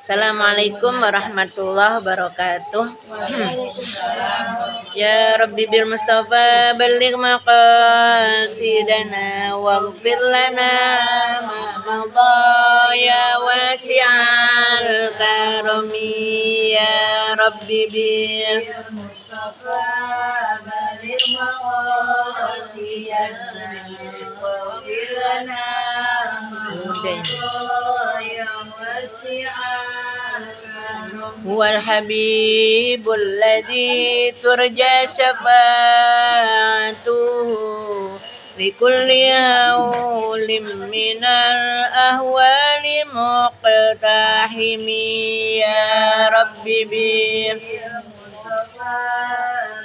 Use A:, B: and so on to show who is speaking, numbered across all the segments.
A: Assalamualaikum warahmatullahi wabarakatuh. Ya Rabbi bil Mustafa balligh maqasidana waghfir lana ma madha ya wasi'al karami ya Rabbi bil Mustafa balligh maqasidana waghfir lana ma madha ya wasi'al هو الحبيب الذي ترجى شفاعته لكل هول من الأهوال مقتحم يا رب بالمصطفى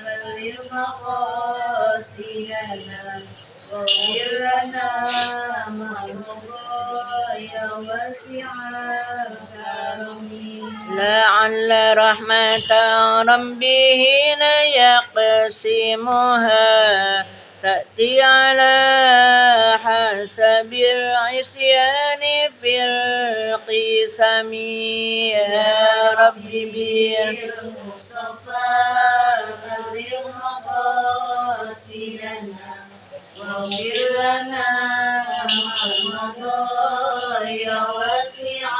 A: بلغ مقاصدنا واغفر لنا ما مضى يا واسع الكرم لعل رحمة ربي حين يقسمها تأتي على حسب العصيان في القسم يا ربي بالمصطفى بلغ مقاصدنا واغفر لنا ما مضى يا واسع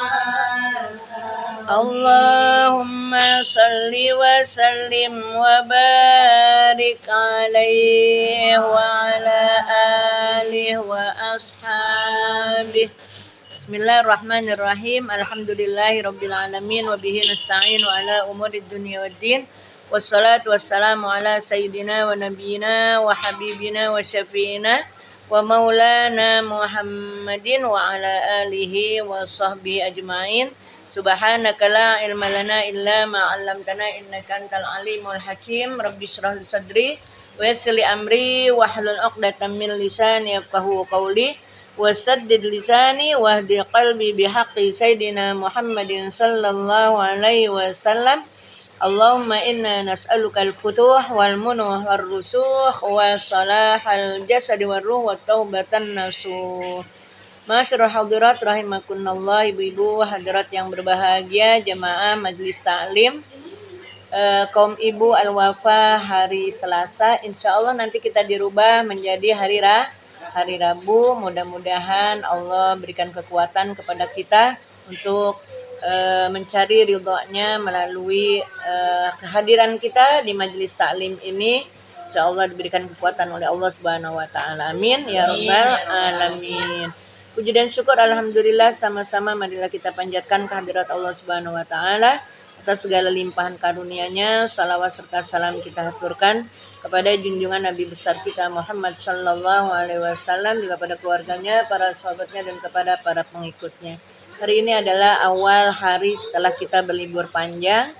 A: اللهم صل وسلم وبارك عليه وعلى آله وأصحابه بسم الله الرحمن الرحيم الحمد لله رب العالمين وبه نستعين على أمور الدنيا والدين والصلاة والسلام على سيدنا ونبينا وحبيبنا وشفينا ومولانا محمد وعلى آله وصحبه أجمعين Subhanaka la ilma lana illa ma 'allamtana innaka antal alimul hakim. Rabbi shrah li sadri wa yassir li amri wahlul 'uqdatam min lisani yafqahu qawli wasaddid lisani wahdi qalbi bihaqqi sayidina Muhammadin sallallahu alaihi wasallam. Allahumma inna nas'aluka al-futuh wal munuh war rusuh wa salahal jasadi war ruh wa taubatan nasuh. Masyarul hadirat rahimakunallah, ibu-ibu hadirat yang berbahagia, jamaah majelis taklim kaum ibu al-wafa hari Selasa. Insya Allah nanti kita dirubah menjadi hari Rabu. Mudah-mudahan Allah berikan kekuatan kepada kita untuk mencari ridhonya melalui kehadiran kita di majelis taklim ini. Insya Allah diberikan kekuatan oleh Allah Subhanahu Wa Taala. Amin ya rabbal alamin. Puji dan syukur alhamdulillah sama-sama marilah kita panjatkan kehadirat Allah Subhanahu wa taala atas segala limpahan karunia-Nya. Salawat serta salam kita haturkan kepada junjungan Nabi besar kita Muhammad sallallahu alaihi wasallam, juga pada keluarganya, para sahabatnya dan kepada para pengikutnya. Hari ini adalah awal hari setelah kita berlibur panjang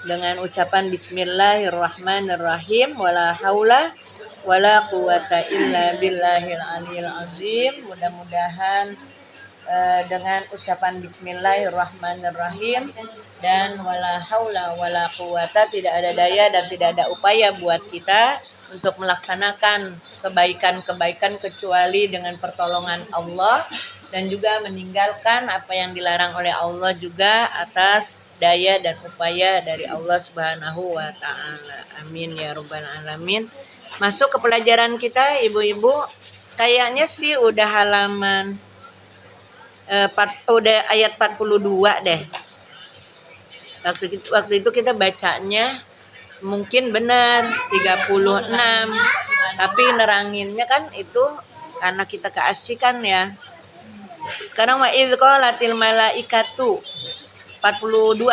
A: dengan ucapan bismillahirrahmanirrahim wala haula wala quwata illa billahil aliyil azim. Mudah-mudahan dengan ucapan bismillahirrahmanirrahim dan wala haula wala quwata, tidak ada daya dan tidak ada upaya buat kita untuk melaksanakan kebaikan-kebaikan kecuali dengan pertolongan Allah, dan juga meninggalkan apa yang dilarang oleh Allah juga atas daya dan upaya dari Allah Subhanahu wa taala. Amin ya rabbal alamin. Masuk ke pelajaran kita, ibu-ibu. Kayaknya sih udah halaman udah ayat 42 deh. Waktu itu kita bacanya mungkin benar 36, tapi neranginnya kan itu karena kita keasikan ya. Sekarang wa idz qalatil malaikatu 42.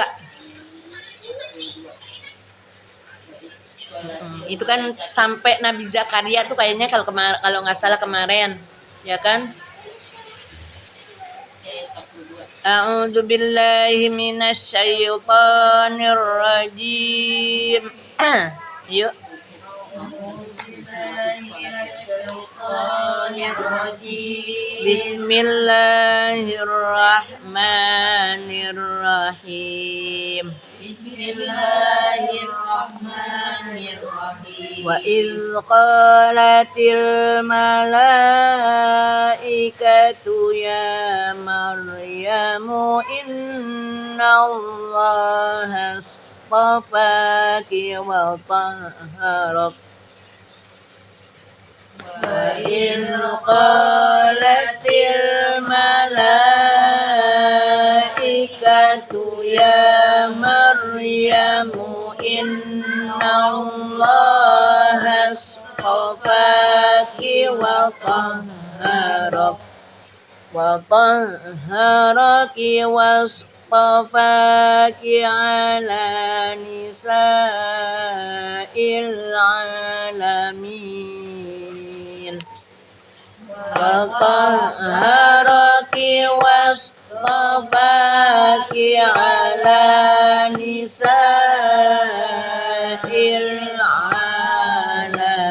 A: Itu kan sampai Nabi Zakaria tuh kayaknya kalau nggak salah kemarin, ya kan? A'udzu billahi minasy syaithanir rajim. Yuk. Bismillahirrahmanirrahim. Bismillahirrahmanirrahim. Wa idz qalatil malaikatu ya Maryamu inna الله اصطفاك وطهرك وإذ قالت الملائكة يا مريم إن الله اصطفاك وطهرك واصطفاك على نساء العالمين وطهرك واصطفاك على نساء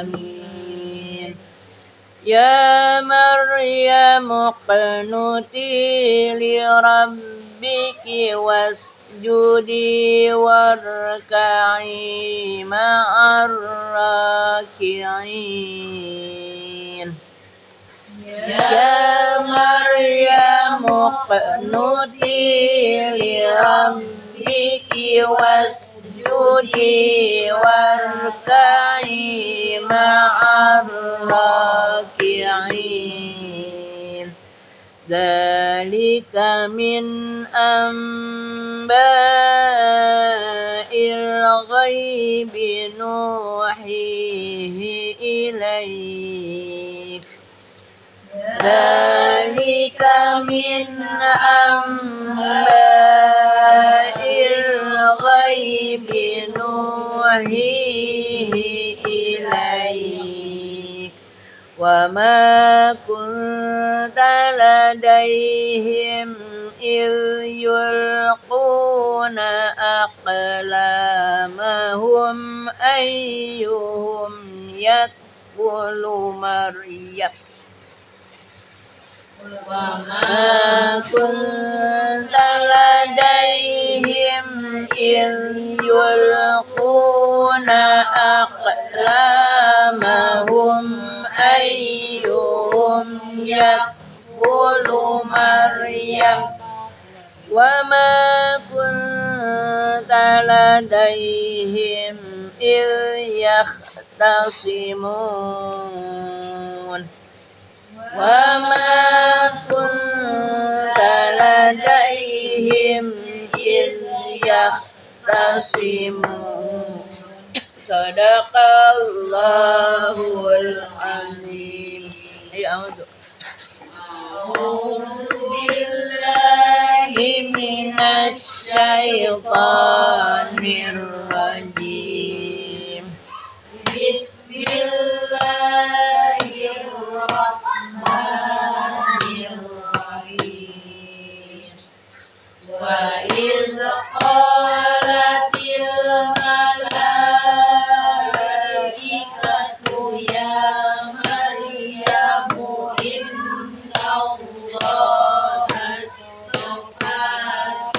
A: العالمين يا مريم اقنتي لربك واسجدي واركعي مع الراكعين يا مريم اقنتي لربك واسجدي واركعي مع الراكعين ذلك من أنباء الغيب نوحيه إليك ذلك من أنباء الغيب نوحيه إليك وما كنت لديهم إذ يلقون أقلامهم أيهم يكفل مريم وما كنت لديهم إذ يلقون أقلامهم أيهم يكفل مريم وما كنت لديهم إذ يختصمون وما كنت لديهم إذ يختصمون صدق الله العظيم أعوذ بالله من الشيطان الرجيم بسم الله الرحمن الرحيم وإذ قالت الملائكة يا مريم إن الله اصطفاك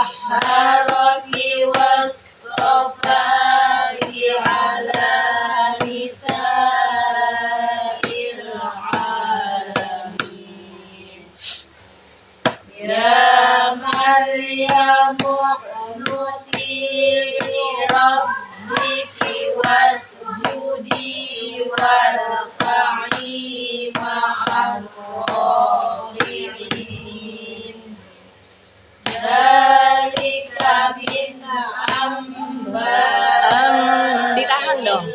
A: وطهرك واصطفاك على نساء العالمين يا مريم اقنتي لربك واسجدي واركعي مع الراكعين ذلك من أنباء ditahan dong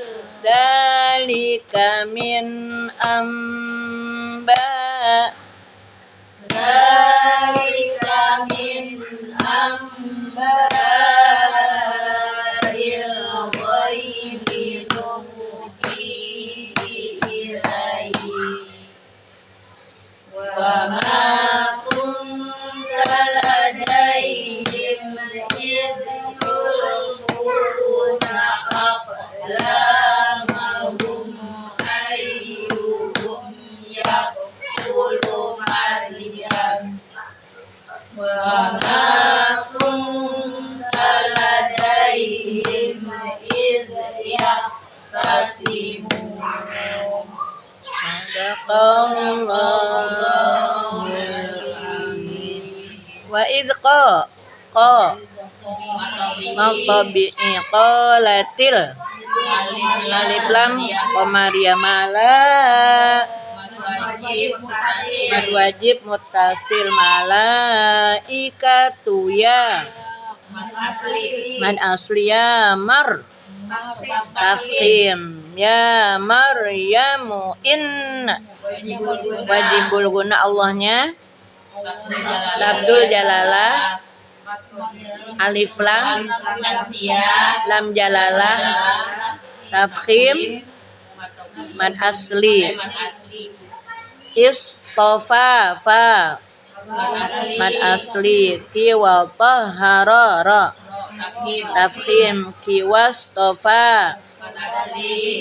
A: dzalika min amba dzalika min amba'il ghaibi nuhihi ilaihi wa ma kunta ladaihim idh yulquna aqlamahum ayyuhum yaqulu Maryam wa ma kunta ladaihim idh yahtasimun. Sadaqallah. id matabi'i qalatil alif lam qamariyah mala mad wajib muttasil malaikatu ya mad asliya mar tafkhim ya maryamu inna wajibul guna Allahnya labdul jalalah alif lam lam jalalah tafkhim mad asli istofa fa mad asli ki wa tahara ra tafkhim ki wastofa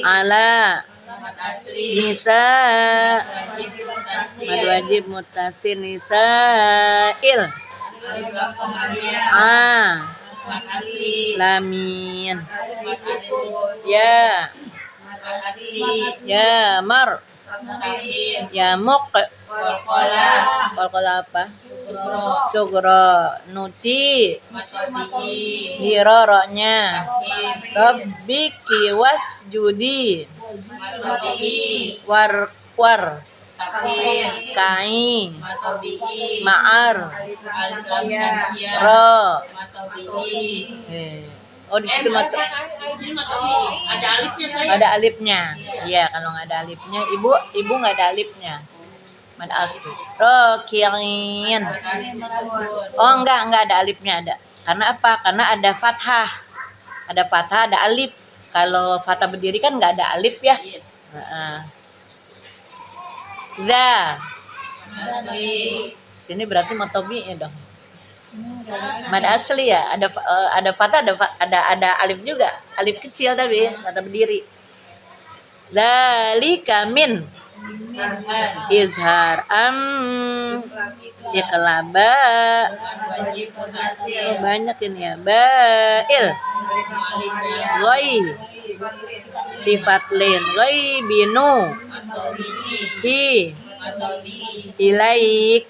A: ala nisa mad wajib muttasil nisail lamin ya mar ya muq qalqala apa sugro nuti hiroroknya rabbiki wasjudi war kai ma'ar ro oh di situ ada alifnya. Iya, kalau nggak ada alifnya, ibu nggak ada alifnya. Mad asli. Rokirin. Oh enggak ada alifnya ada. Karena apa? Karena ada fathah. Ada fathah, ada alif. Kalau fathah berdiri kan nggak ada alif ya. Sini berarti matobi ya dong. Mad asli ya, ada fathah, ada alif juga. Alif kecil tapi fathah berdiri. Dzalika min izhar iqlaba banyak ini ya ba'il ghai sifat lin ghai binu hi ilaik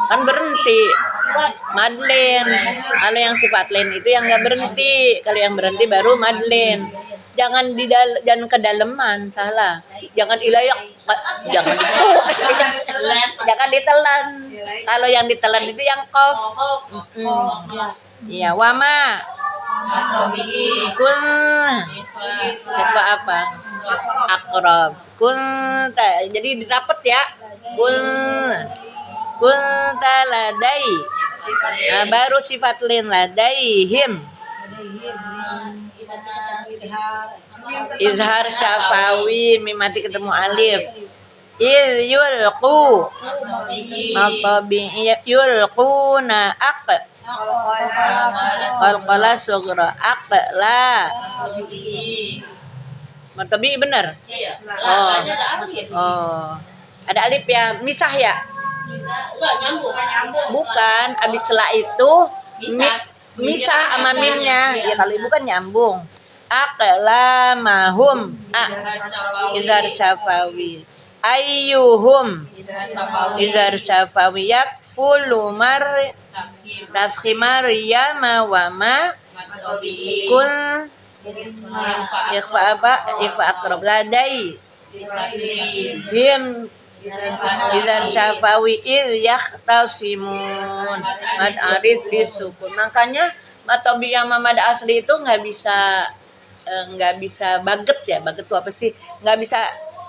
A: kan berhenti madlen. Kalau yang sifat lain itu yang nggak berhenti, kalau yang berhenti baru madlen. Jangan ke daleman, salah. Jangan ilayak, jangan itu. Jangan ditelan. Kalau yang ditelan itu yang qaf. Iya, wama. Kul. Apa? Akrab. Kul. Jadi dirapet ya. Kul taladai. Nah, baru sifat lin ladaihim. Izhar syafawi mimati ketemu alif. Yulqu matabi yulquna qalqala sughra aqla matabi benar? Oh. Ada alif ya, misah ya? Bukan, abis setelah itu misah sama mimnya. Ya kalau ibu kan nyambung. Aqla mahum izhar syafawi. Ayyuhum izhar syafawi yakfulu mar tafkhimar yama wa ma kul ikhfa apa? Ikhfa akrab ladai him izhar syafawi yakhtasimun mad arid disukun. Makanya matobi sama mad asli itu nggak bisa baget ya. Baget itu apa sih? Nggak bisa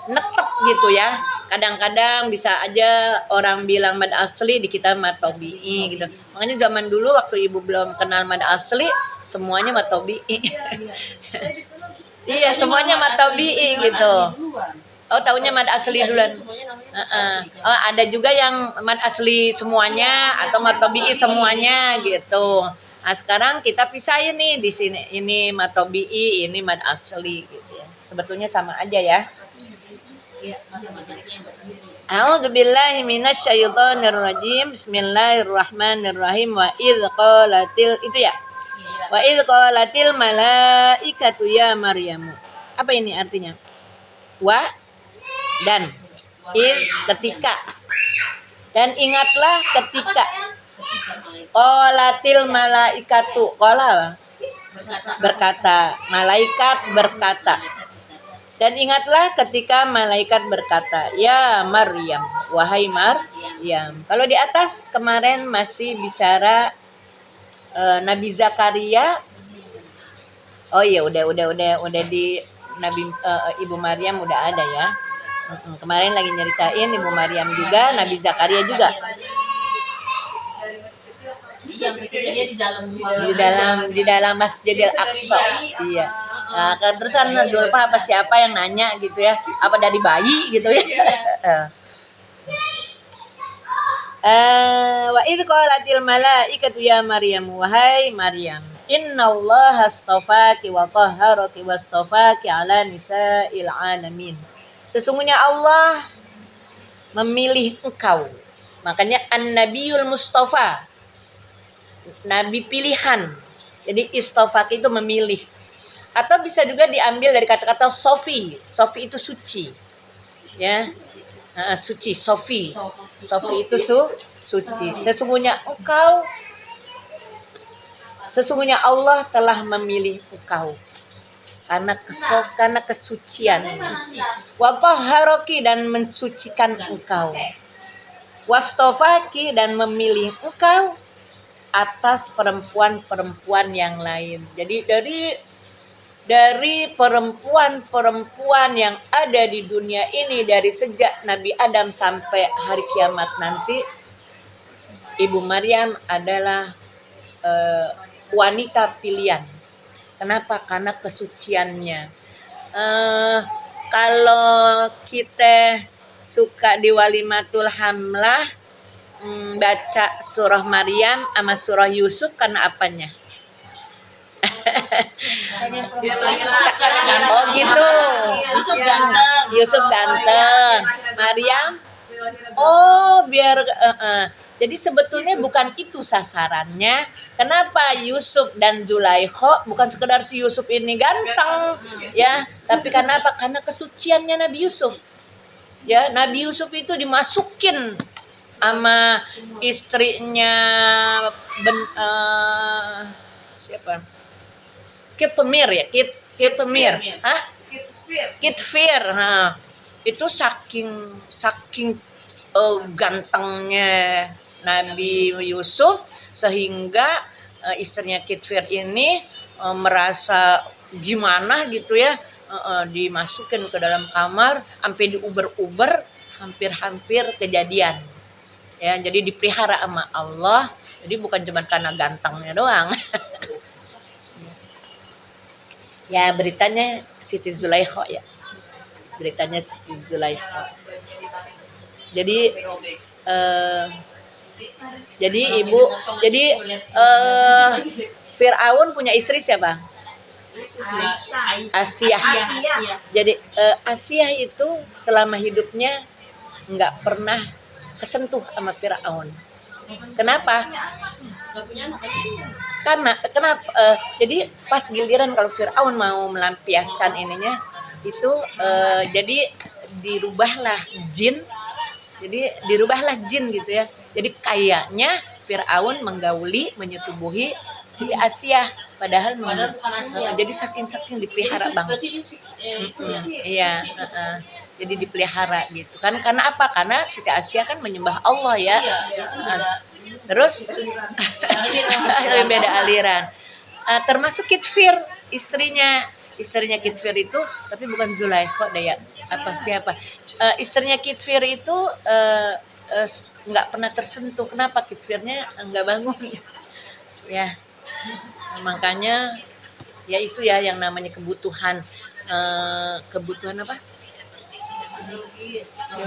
A: netep gitu ya. Kadang-kadang bisa aja orang bilang mad asli di kita matobi'i gitu. Makanya zaman dulu waktu ibu belum kenal mad asli semuanya matobi'i. Iya, semuanya matobi'i gitu. Oh, taunya mad asli duluan. Oh, ada juga yang mad asli semuanya atau matobi'i semuanya gitu. Nah, sekarang kita pisahin nih di sini. Ini matobi'i, ini mad asli gitu ya. Sebetulnya sama aja ya. A'udzubillahi minasyaitonir rajim. Bismillahirrahmanirrahim. Wa idz qalatil itu ya. Wa idz qalatil malaikatu ya Maryamu. Apa ini artinya? Wa dan ketika Dan ingatlah ketika qalatil malaikatu, qala berkata, malaikat berkata. Dan ingatlah ketika malaikat berkata, ya Maryam, wahai Maryam. Kalau di atas kemarin masih bicara Nabi Zakaria. Oh iya, udah di Nabi Ibu Maryam udah ada ya. Kemarin lagi nyeritain Ibu Maryam juga, Nabi Zakaria juga. Di dalam Masjidil Aqsa. Iya. Nah, terusan Zulfa apa siapa yang nanya gitu ya? Apa dari bayi gitu ya? Wa idh qalatil malaikatu ya Maryam, wahai Maryam, innallaha astafaki wa tahharaki wastafaki ala nisa'il alamin. Sesungguhnya Allah memilih engkau. Makanya an-nabiyul mustafa, nabi pilihan. Jadi istofak itu memilih. Atau bisa juga diambil dari kata-kata sofi. Sofi itu suci. Ya. Suci, sofi. Sofi itu suci. Sesungguhnya Allah telah memilih engkau karena kesucian. Wa tahharaki, dan mensucikan engkau. Wastofaki, dan memilih engkau atas perempuan-perempuan yang lain. Jadi dari perempuan-perempuan yang ada di dunia ini, dari sejak Nabi Adam sampai hari kiamat nanti, Ibu Maryam adalah wanita pilihan. Kenapa? Karena kesuciannya. Kalau kita suka di Walimatul Hamlah, baca surah Maryam sama surah Yusuf karena apanya? Oh gitu. Yusuf ganteng. Maryam, oh biar jadi sebetulnya bukan itu sasarannya. Kenapa Yusuf dan Zulaikha? Bukan sekedar si Yusuf ini ganteng, ya, tapi kenapa? Karena kesuciannya Nabi Yusuf. Ya, Nabi Yusuf itu dimasukin sama istrinya siapa? Kitmir ya, Kitmir. Hah? Kitfir. Nah, itu saking gantengnya Nabi Yusuf sehingga istrinya Kitfir ini merasa gimana gitu ya, dimasukin ke dalam kamar sampai diuber-uber, hampir kejadian. Ya, jadi dipelihara sama Allah. Jadi bukan cuma karena gantengnya doang. Ya, beritanya Siti Zulaikha ya. Beritanya Siti Zulaikha. Jadi Fir'aun punya istri siapa? Asyah. Jadi Asyah itu selama hidupnya nggak pernah kesentuh sama Fir'aun. Kenapa? Kenapa? Jadi pas giliran kalau Fir'aun mau melampiaskan ininya itu jadi dirubahlah jin. Jadi dirubahlah jin gitu ya. Jadi kayaknya Fir'aun menggauli, menyetubuhi Siti Asyah, padahal jadi saking dipelihara banget. Iya, jadi dipelihara gitu kan. Karena apa? Karena Siti Asyah kan menyembah Allah ya. Terus beda aliran. Termasuk Kitfir, istrinya Kitfir itu, tapi bukan Zulaikha deh ya. Apa siapa? Istrinya Kitfir itu nggak pernah tersentuh. Kenapa? Kitfirnya nggak bangun. Ya, makanya ya itu ya yang namanya kebutuhan apa?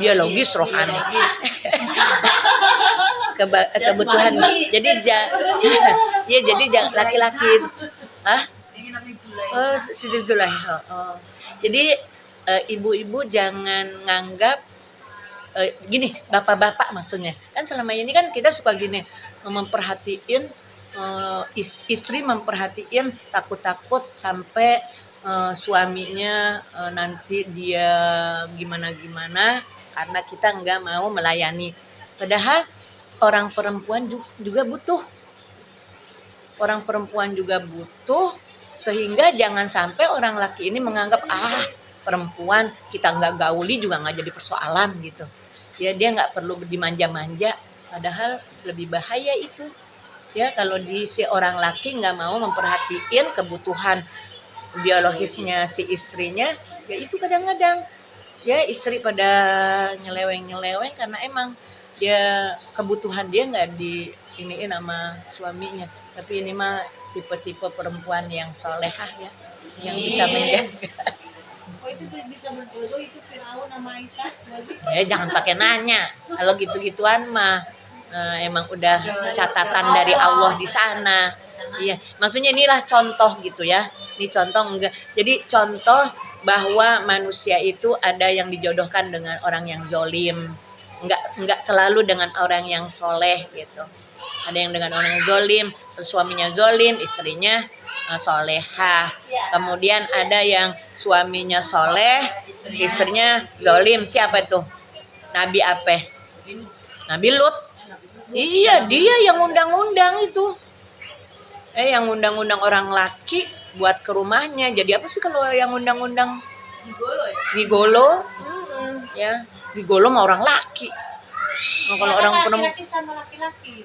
A: Biologis, rohani. Kebutuhan. Jadi laki-laki itu. Oh, Siti Zulaikha. Oh. Jadi ibu-ibu jangan nganggap gini, bapak-bapak maksudnya. Kan selama ini kan kita suka gini, memperhatiin istri, memperhatiin takut-takut sampai suaminya nanti dia gimana karena kita nggak mau melayani. Padahal orang perempuan juga butuh. Orang perempuan juga butuh, sehingga jangan sampai orang laki ini menganggap perempuan kita nggak gauli juga nggak jadi persoalan gitu. Ya dia nggak perlu dimanja-manja. Padahal lebih bahaya itu. Ya kalau si orang laki nggak mau memperhatiin kebutuhan biologisnya si istrinya, ya itu kadang-kadang ya istri pada nyeleweng karena emang dia kebutuhan dia nggak di iniin sama suaminya. Tapi ini mah tipe-tipe perempuan yang solehah ya, yang bisa menjaga.
B: Itu bisa berjodoh itu Firaun sama Aisyah.
A: Jangan pakai nanya. Kalau gitu-gituan mah emang udah catatan dari Allah di sana. Iya, maksudnya inilah contoh gitu ya. Ini contoh enggak. Jadi contoh bahwa manusia itu ada yang dijodohkan dengan orang yang zolim. Enggak selalu dengan orang yang soleh gitu. Ada yang dengan orang yang zolim, suaminya zolim, istrinya solehah. Kemudian ada yang suaminya soleh, istrinya zolim. Siapa tuh? Nabi apa? Nabi Lut. Iya, dia yang undang-undang itu. Yang undang-undang orang laki buat ke rumahnya. Jadi apa sih kalau yang undang-undang? Gigolo. Ya, gigolo mah orang laki. Kalau orang perempuan
B: sama laki-laki.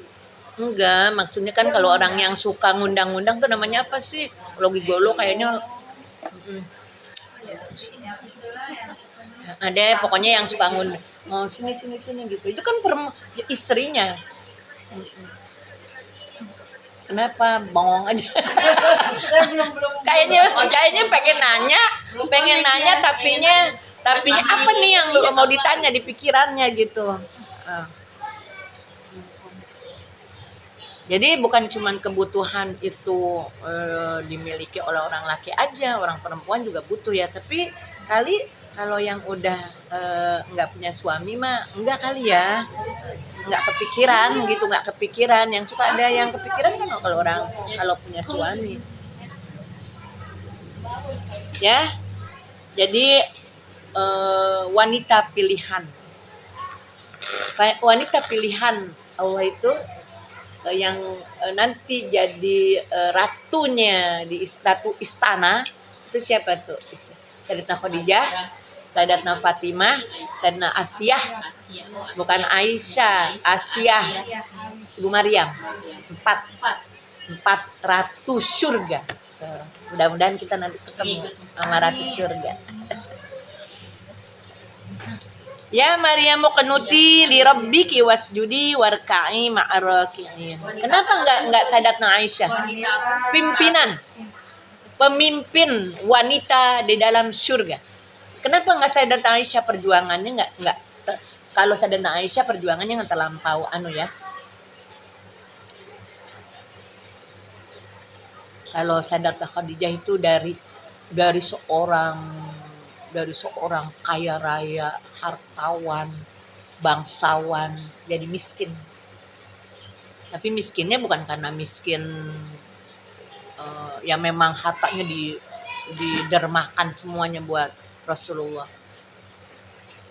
A: Enggak, maksudnya kan kalau orang yang suka ngundang-undang tuh namanya apa sih? Kalau gigolo kayaknya ada pokoknya yang suka ngundang. Oh, sini gitu. Itu kan istrinya. Kenapa bongong aja? Kayaknya pengen nanya tapinya apa nih yang mau ditanya di pikirannya gitu. Jadi bukan cuma kebutuhan itu dimiliki oleh orang laki aja, orang perempuan juga butuh ya. Tapi kalau yang udah nggak punya suami mah enggak kali ya, nggak kepikiran. Yang suka ada yang kepikiran kan kalau punya suami. Ya, jadi wanita pilihan Allah itu yang nanti jadi ratunya di ratu istana itu siapa tuh? Sayyidatuna Khadijah, Sayyidatuna Fatimah, Sayyidatuna Asiyah, bukan Aisyah, Asiyah, Ibu Maryam. 4 ratu surga. Mudah-mudahan kita nanti ketemu sama ratu surga. Ya Maryamu kenuti li rabbiki wasjudi warka'i ma'araki'in. Kenapa enggak Sayyidatuna Aisyah? Pemimpin wanita di dalam surga. Kenapa enggak Sayyidatuna Aisyah perjuangannya enggak kalau Sayyidatuna Aisyah perjuangannya enggak terlampau ya. Kalau Sayyidatuna Khadijah itu dari seorang kaya raya, hartawan, bangsawan, jadi miskin. Tapi miskinnya bukan karena miskin yang memang hartanya didermakan semuanya buat Rasulullah.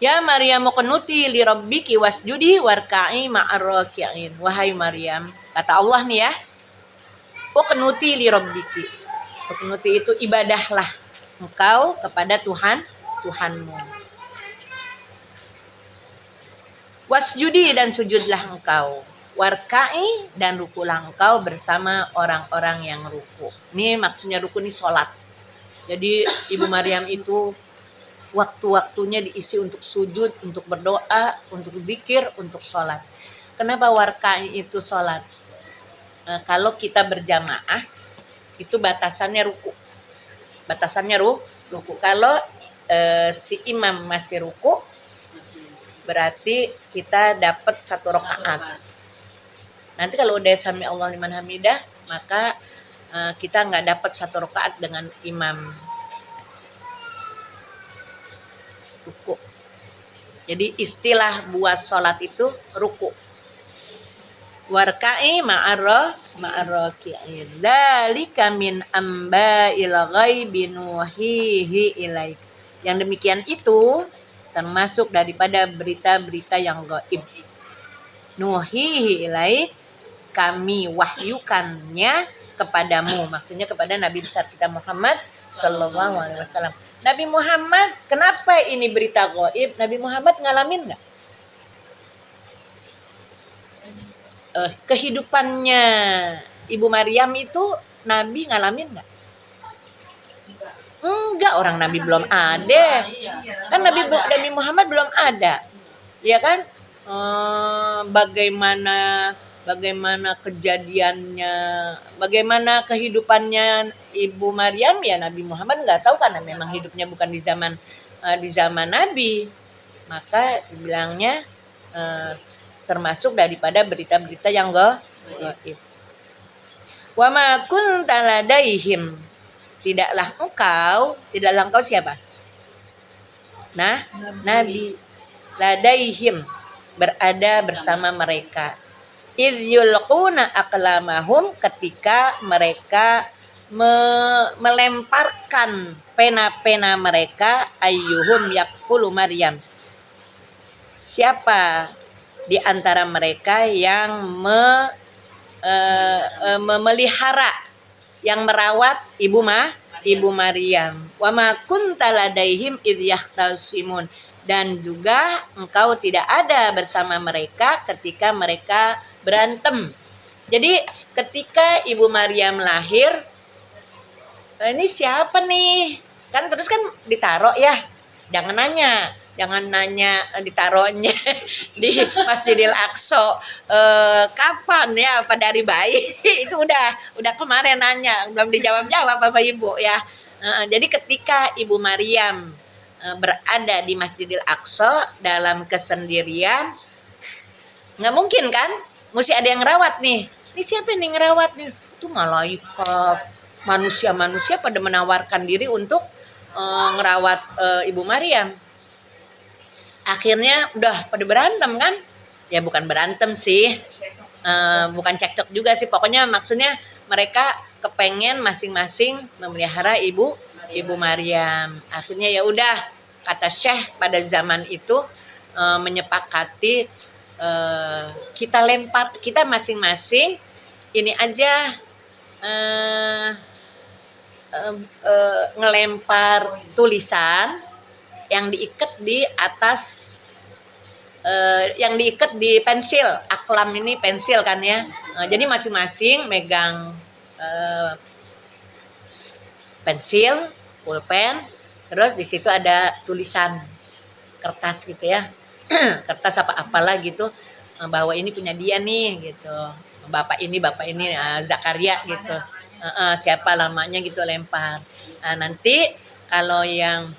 A: Ya Maryamu kenuti li rabbiki wasjudi warka'i ma'arraki'in. Wahai Maryam, kata Allah nih ya, kenuti li rabbiki. Kenuti itu ibadahlah engkau kepada Tuhanmu. Wasjudi dan sujudlah engkau. Warka'i dan rukulah engkau bersama orang-orang yang ruku. Ini maksudnya ruku ini sholat. Jadi Ibu Maryam itu waktu-waktunya diisi untuk sujud, untuk berdoa, untuk zikir, untuk sholat. Kenapa warka'i itu sholat? Kalau kita berjamaah itu batasannya ruku. Ruku. Kalau si imam masih ruku berarti kita dapat 1 rakaat. Nanti kalau udah sami Allah liman hamidah maka kita nggak dapat 1 rakaat dengan imam ruku. Jadi istilah buat sholat itu ruku. Warka'i ma'arraki'in. Dzalika min amba'il ghaibi nuhihi ilaik. Yang demikian itu termasuk daripada berita-berita yang gaib. nuhihi ilaik, kami wahyukannya kepadamu, maksudnya kepada Nabi besar kita Muhammad Sallallahu Alaihi Wasallam. Nabi Muhammad, kenapa ini berita gaib? Nabi Muhammad ngalamin nggak? Kehidupannya Ibu Maryam itu Nabi ngalamin nggak? Enggak, orang Nabi belum ada. Kan Nabi Muhammad belum ada. Ya kan? Bagaimana kejadiannya, bagaimana kehidupannya Ibu Maryam, ya Nabi Muhammad nggak tahu karena memang hidupnya bukan di zaman Nabi. Maka dibilangnya termasuk daripada berita-berita yang gaib. Wa ma kunta ladaihim, tidaklah engkau siapa? Nah, Nabi ladaihim, berada bersama mereka. Idh yulquna aqlamahum, ketika mereka melemparkan pena-pena mereka, ayyuhum yakfulu Maryam, siapa di antara mereka yang memelihara, yang merawat Ibu Maryam. Wa ma kunta ladaihim idh yahtasimun, dan juga engkau tidak ada bersama mereka ketika mereka berantem. Jadi ketika Ibu Maryam lahir, ini siapa nih? Kan terus kan ditaruh ya. Jangan nanya ditaruhnya di Masjidil Aqsa kapan ya, apa dari bayi. Itu udah kemarin nanya, belum dijawab Bapak Ibu ya. Jadi ketika Ibu Maryam berada di Masjidil Aqsa dalam kesendirian, nggak mungkin kan, mesti ada yang ngerawat nih. Ini siapa nih ngerawat nih? Itu malaikat, manusia pada menawarkan diri untuk ngerawat Ibu Maryam. Akhirnya udah pada berantem kan? Ya bukan berantem sih, bukan cekcok juga sih. Pokoknya maksudnya mereka kepengen masing-masing memelihara Ibu Maryam. Akhirnya ya udah, kata Syekh pada zaman itu menyepakati, kita masing-masing ini aja ngelempar tulisan yang diikat di atas, yang diikat di pensil, aklam ini pensil kan ya. Jadi masing-masing megang pensil, pulpen, terus di situ ada tulisan kertas gitu ya. Kertas apalah gitu, bahwa ini punya dia nih gitu. Bapak ini Zakaria gitu. Siapa lamanya gitu, lempar. Nanti kalau yang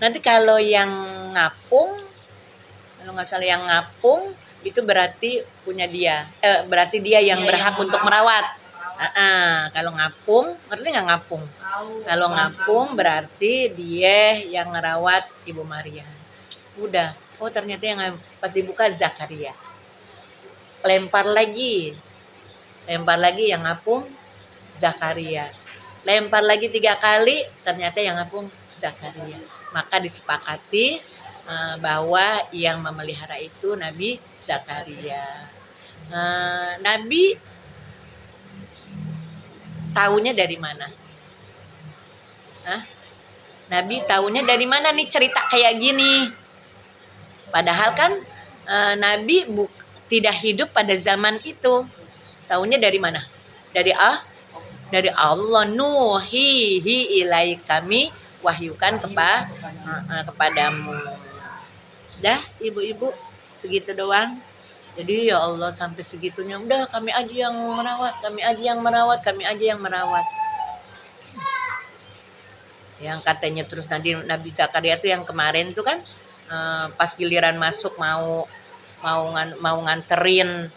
A: nanti kalau yang ngapung, kalau nggak salah yang ngapung itu berarti punya dia, berarti dia yang berhak untuk merawat. Kalau ngapung, ngerti nggak ngapung? Kalau ngapung berarti dia yang ngerawat Ibu Maryam. Udah, ternyata yang pas dibuka Zakaria. Lempar lagi yang ngapung Zakaria. Lempar lagi 3 kali, ternyata yang ngapung Zakaria. Maka disepakati bahwa yang memelihara itu Nabi Zakaria. Nabi taunya dari mana? Nabi taunya dari mana nih cerita kayak gini? Padahal kan Nabi tidak hidup pada zaman itu. Taunya dari mana? Dari Allah. Nuhihi ilaik, kami wahyukan kepadamu. Dah ibu-ibu, segitu doang. Jadi ya Allah, sampai segitunya udah kami aja yang merawat. Yang katanya terus nanti Nabi Zakaria tuh yang kemarin tuh kan, pas giliran masuk mau nganterin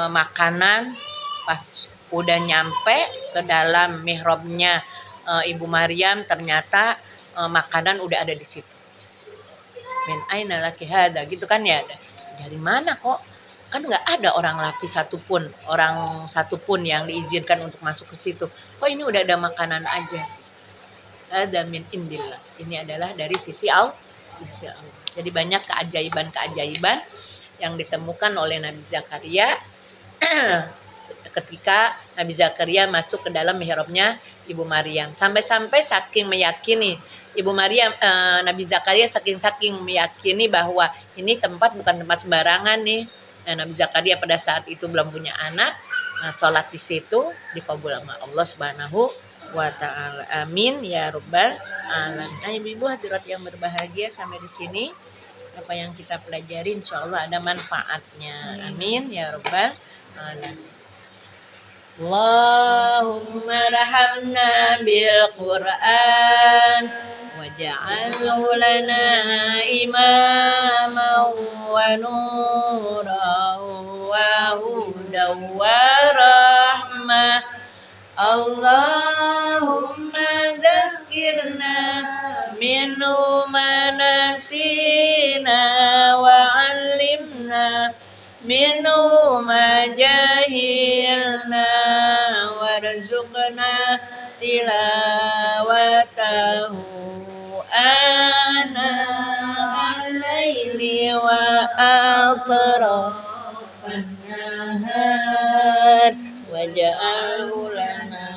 A: makanan, pas udah nyampe ke dalam mihrabnya Ibu Maryam, ternyata makanan udah ada di situ. Min aina laki hada, gitu kan ya. Dari mana kok? Kan nggak ada orang satupun yang diizinkan untuk masuk ke situ. Kok ini udah ada makanan aja? Hadza min indillah. Ini adalah dari sisi Allah. Jadi banyak keajaiban-keajaiban yang ditemukan oleh Nabi Zakaria ketika Nabi Zakaria masuk ke dalam mihrabnya Ibu Maryam. Sampai-sampai saking meyakini Ibu Maryam, Nabi Zakaria saking meyakini bahwa ini tempat bukan tempat sembarangan nih. Nah, Nabi Zakaria pada saat itu belum punya anak, sholat di situ dikabul sama Allah Subhanahu wa ta'ala. Amin ya rabbal alamin. Nah, ibu-ibu hadirat yang berbahagia, sampai di sini apa yang kita pelajari insyaallah ada manfaatnya. Amin ya rabbal alamin. Allahumma rahamna bil Qur'an waj'alhu lana imaman wa nuran wa hudan wa rahmah. Allahumma dzakirna minhu ma nasina wa 'allimna minhu ma jahilna warzuqna tilawatahu ana al-laili wa atrafan nahar waj'alhu lana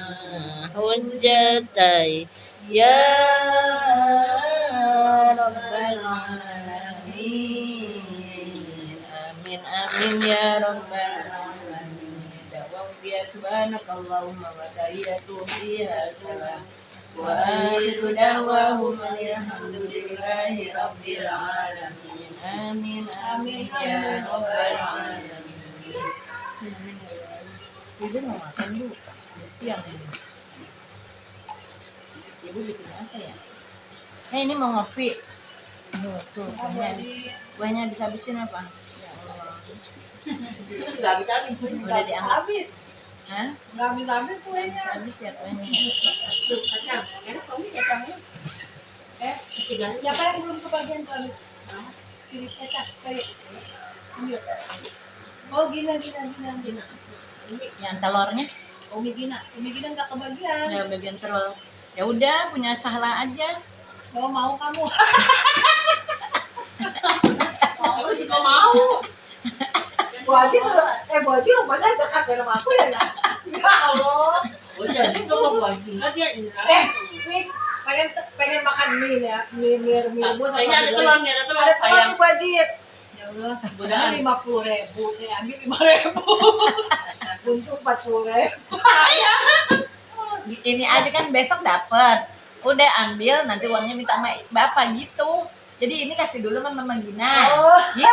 A: hujjatai ya rabbal alamin. Amin amin ya rabbal alamin. Dawam biya subhanakallahumma wa tahiyyatuhum fiha salam wa akhiru da'wahum alhamdulillahi rabbil alamin. Amin amin ya rabbal alamin. Ibu mau makan Bu, udah siang ini. Si Ibu bikin apa ya? Ini mau ngopi. Tuh, kuahnya habis-habisin apa? Ya Allah.
B: Nggak habis-habis.
A: Udah dianggap.
B: Habis.
A: Hah?
B: Nggak habis-habis kuenya.
A: Habis ya kuahnya.
B: Tuh, kacang. Enak kamu kacangnya. Masih ganti. Siapa yang belum kebagian kali? Kiri kacang. Kayak. Oh, Gina.
A: Yang telurnya?
B: Umi Gina nggak kebagian.
A: Ya bagian telur. Ya udah, punya Sahla aja.
B: Oh, mau kamu? Aku juga mau. Bu Haji rumahnya dekat dari rumah aku ya. Ya Allah.
C: Oh jadi itu mau bagi nggak dia ini?
B: Nih pengen makan mie ya, mie rebus.
C: Kayaknya ada telurnya, ada telur
B: Ada telur
C: sayang.
B: Bu Haji.
C: Ya Allah,
B: Udah
C: godaan.
B: 50.000, saya ambil 5.000. Untuk 40.000.
A: Ini aja kan besok dapat. Udah ambil, nanti uangnya minta sama bapak gitu. Jadi ini kasih dulu sama Mama Gina.
B: Oh.
A: Gitu.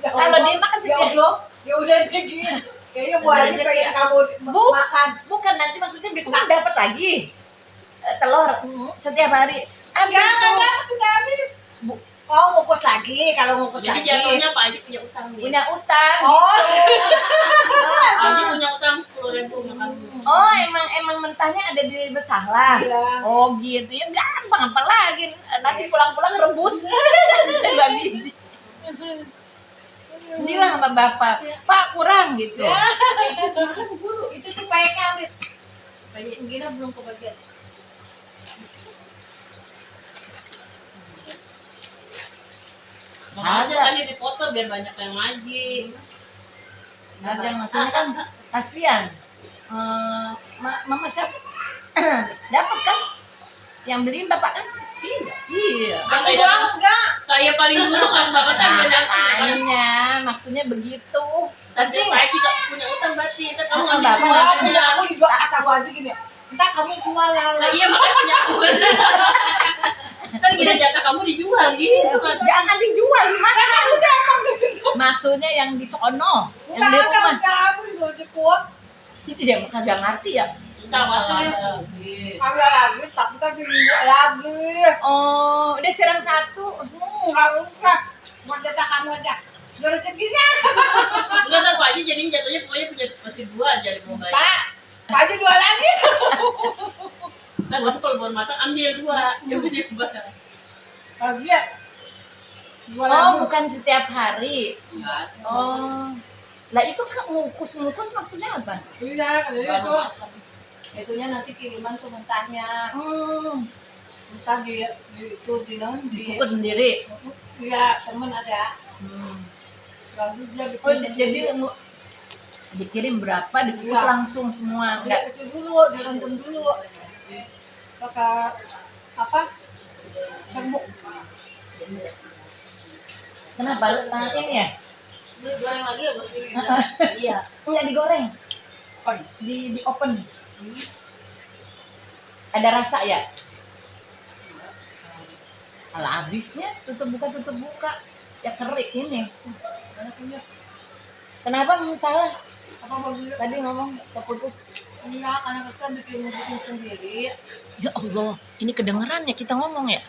A: Kalau dia makan
B: Ya
A: setiap
B: Allah, ya udah kayak gitu. Kayaknya Bu Haji pengen kamu makan.
A: bukan nanti maksudnya besok kan dapat lagi telur setiap hari. Ambil
B: Ya,
A: tuh.
B: enggak, udah habis. Oh, ngukus lagi, kalau ngukus
C: Jadi
B: lagi.
C: jatuhnya Pak Haji punya utang nih.
A: Punya utang.
B: Oh,
C: Pak Haji punya utang 10.000 sama kamu.
A: Oh, emang mentahnya ada di Sahla.
B: Iya.
A: Oh, gitu. Ya gampang apalagi. Nanti pulang-pulang rebus. 2 biji. Bilang sama bapak, Pak kurang gitu.
B: itu guru, itu tuh kayak kami. Banyak Gina belum kebagian.
C: Makanya tadi dipoto biar banyak yang ngaji.
A: Ada maksudnya kan kasihan. Mama siapa? Dapat kan? Yang beliin bapak kan? Iya.
B: Aku doang enggak.
C: Saya paling dulu kan banget kan banyak.
A: Makanya maksudnya begitu.
C: Tapi Pak Haji nggak punya utang berarti. Ntar kamu
A: Sama
C: ngambil
A: bapak
C: uang.
A: nggak
B: Punya aku di doa kata Bu Haji gini. Entar kamu jual
C: Nah,
B: lala.
C: iya makanya punya aku. Kan gini jatah kamu dijual gitu kan.
A: Jangan dijual gimana? Maksudnya yang di sono, yang di rumah.
B: Enggak, aku juga di kuat.
A: Itu dia kagak ngerti ya.
C: Entah waktu ya.
B: Kagak lagi, tapi kan dijual lagi.
A: Oh, udah siram 1.
B: Kalau enggak, mau jatah kamu aja. Udah rezekinya.
C: Enggak tahu Pak Haji jadi jatuhnya pokoknya punya masih 2 aja di mau bayar.
B: Pak, Pak Haji jual lagi.
C: Kan kamu kalau baru matang ambil 2. Ya udah bayar.
B: Lagi ya. Jual
A: Oh,
B: lagi.
A: bukan setiap hari.
C: Enggak.
A: Oh. Lah itu kan ngukus maksudnya apa?
B: Iya, jadi itu. Itunya nanti kiriman tuh mentahnya.
A: Hmm,
B: Mentah itu di
A: kukus sendiri.
B: ya temen ada.
A: Hmm.
B: Lalu dia bikin
A: Oh, jadi dikirim berapa dikukus
B: Iya.
A: langsung semua enggak?
B: itu dulu, direndam dulu. Pakai apa? Serbuk.
A: Kenapa? Ini ya?
C: Ini goreng lagi ya, Bu? Iya.
A: Enggak digoreng. Di open. Ada rasa ya? Alah habisnya tutup buka. Ya kerik ini.
B: Mana punya?
A: Kenapa salah?
B: Apa mau beli?
A: Tadi ngomong keputus.
B: Enggak, karena kita bikin sendiri.
A: Ya Allah, ini kedengeran ya kita ngomong ya?